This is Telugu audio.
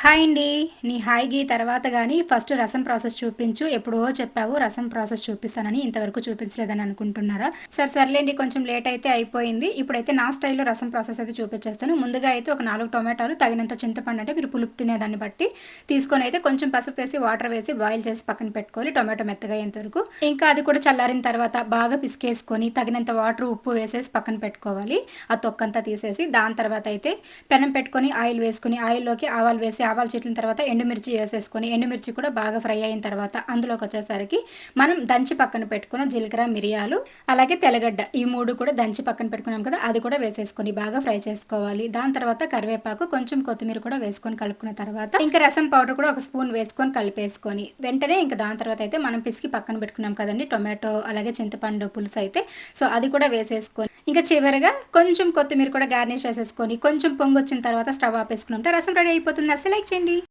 హాయ్ అండి. నీ హాయికి తర్వాత గానీ ఫస్ట్ రసం ప్రాసెస్ చూపించు. ఎప్పుడో చెప్పావు రసం ప్రాసెస్ చూపిస్తానని, ఇంతవరకు చూపించలేదని అనుకుంటున్నారా? సర్లేండి, కొంచెం లేట్ అయితే అయిపోయింది. ఇప్పుడైతే నా స్టైల్‌లో రసం ప్రాసెస్ అయితే చూపించేస్తాను. ముందుగా అయితే ఒక 4 టొమాటోలు, తగినంత చింతపండు అంటే మీరు పులుపు తినేదాన్ని బట్టి తీసుకొని అయితే కొంచెం పసుపేసి, వాటర్ వేసి బాయిల్ చేసి పక్కన పెట్టుకోవాలి టొమాటో మెత్తగా అయ్యేంత వరకు. ఇంకా అది కూడా చల్లారిన తర్వాత బాగా పిసికేసుకొని తగినంత వాటర్, ఉప్పు వేసేసి పక్కన పెట్టుకోవాలి. ఆ తొక్కంతా తీసేసి దాని తర్వాత అయితే పెనం పెట్టుకొని ఆయిల్ వేసుకొని ఆయిల్‌లోకి ఆవాలు వేసి ఆవాలు చిట్లిన తర్వాత ఎండుమిర్చి వేసేసుకొని ఎండుమిర్చి కూడా బాగా ఫ్రై అయిన తర్వాత అందులోకి వచ్చేసరికి మనం దంచి పక్కన పెట్టుకున్న జీలకర్ర, మిరియాలు, అలాగే తెల్లగడ్డ ఈ 3 కూడా దంచి పక్కన పెట్టుకున్నాం కదా, అది కూడా వేసేసుకొని బాగా ఫ్రై చేసుకోవాలి. దాని తర్వాత కరివేపాకు, కొంచెం కొత్తిమీర కూడా వేసుకొని కలుపుకున్న తర్వాత ఇంకా రసం పౌడర్ కూడా ఒక స్పూన్ వేసుకొని కలిపేసుకొని వెంటనే ఇంకా దాని తర్వాత అయితే మనం పిసికి పక్కన పెట్టుకున్నాం కదండి టొమాటో అలాగే చింతపండు పులుసు అయితే, సో అది కూడా వేసేసుకొని ఇంకా చివరిగా కొంచెం కొత్తిమీర కూడా గార్నిష్ చేసేసుకొని కొంచెం పొంగొచ్చిన తర్వాత స్టవ్ ఆపేసుకున్నాం. రసం రెడీ అయిపోతుంది. అసలు లైక్ చేయండి.